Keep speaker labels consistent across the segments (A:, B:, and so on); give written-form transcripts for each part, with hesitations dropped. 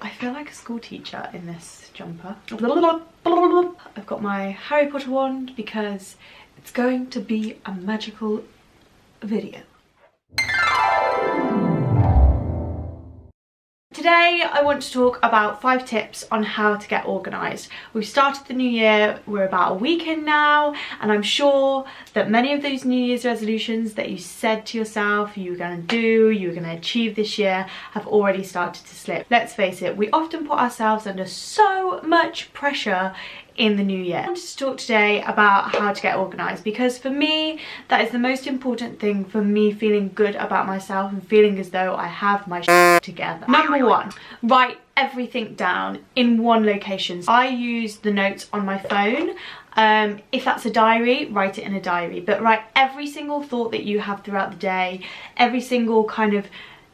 A: I feel like a school teacher in this jumper. I've got my Harry Potter wand because it's going to be a magical video. Today I want to talk about 5 tips on how to get organised. We've started the new year, we're about a week in now, and I'm sure that many of those New Year's resolutions that you said to yourself you were going to do, you were going to achieve this year, have already started to slip. Let's face it, we often put ourselves under so much pressure in the new year. I wanted to talk today about how to get organised because for me that is the most important thing for me feeling good about myself and feeling as though I have my shit together. Number 1, write everything down in one location. I use the notes on my phone. If that's a diary, write it in a diary, but write every single thought that you have throughout the day, every single kind of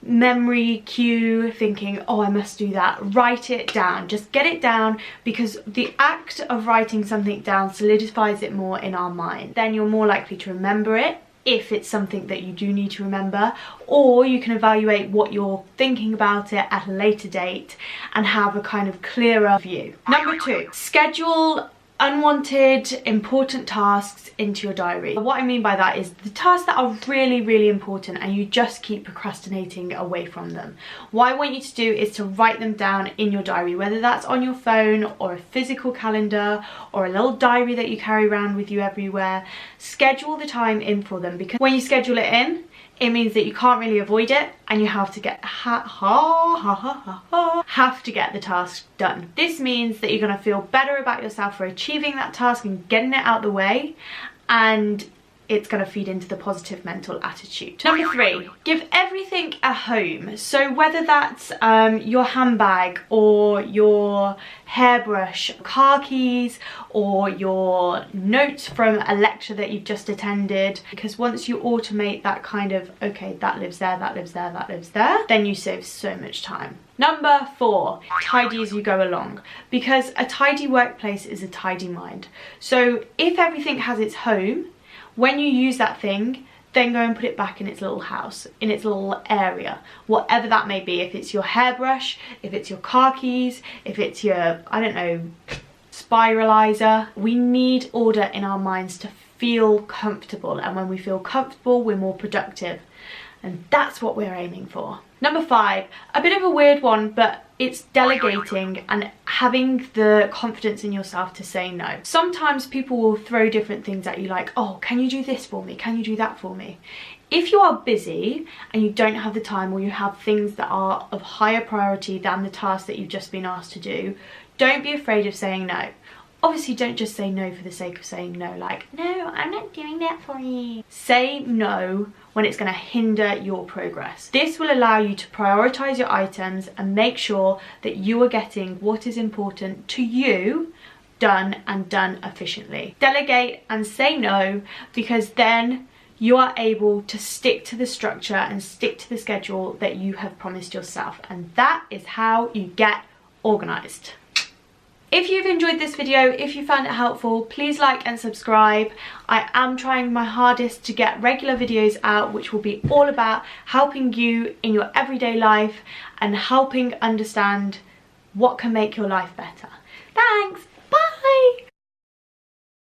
A: memory cue, thinking, oh, I must do that. Write it down, just get it down, because the act of writing something down solidifies it more in our mind. Then you're more likely to remember it if it's something that you do need to remember, or you can evaluate what you're thinking about it at a later date and have a kind of clearer view. Number 2, schedule unwanted important tasks into your diary. What I mean by that is the tasks that are really important and you just keep procrastinating away from them. What I want you to do is to write them down in your diary, whether that's on your phone or a physical calendar or a little diary that you carry around with you everywhere. Schedule the time in for them, because when you schedule it in, it means that you can't really avoid it and you have to get the task done. This means that you're going to feel better about yourself for achieving that task and getting it out the way, and it's going to feed into the positive mental attitude. Number 3, give everything a home. So whether that's your handbag or your hairbrush, car keys, or your notes from a lecture that you've just attended, because once you automate that kind of, okay, that lives there, that lives there, that lives there, then you save so much time. Number 4, tidy as you go along, because a tidy workplace is a tidy mind. So if everything has its home, when you use that thing, then go and put it back in its little house, in its little area, whatever that may be. If it's your hairbrush, if it's your car keys, if it's your, I don't know, spiralizer. We need order in our minds to feel comfortable, and when we feel comfortable, we're more productive. And that's what we're aiming for. Number 5, a bit of a weird one, but it's delegating and having the confidence in yourself to say no. Sometimes people will throw different things at you like, oh, can you do this for me? Can you do that for me? If you are busy and you don't have the time, or you have things that are of higher priority than the task that you've just been asked to do, don't be afraid of saying no. Obviously, don't just say no for the sake of saying no, like, no, I'm not doing that for you. Say no when it's going to hinder your progress. This will allow you to prioritise your items and make sure that you are getting what is important to you done, and done efficiently. Delegate and say no, because then you are able to stick to the structure and stick to the schedule that you have promised yourself, and that is how you get organised. If you've enjoyed this video, if you found it helpful, please like and subscribe. I am trying my hardest to get regular videos out, which will be all about helping you in your everyday life and helping understand what can make your life better. Thanks, bye!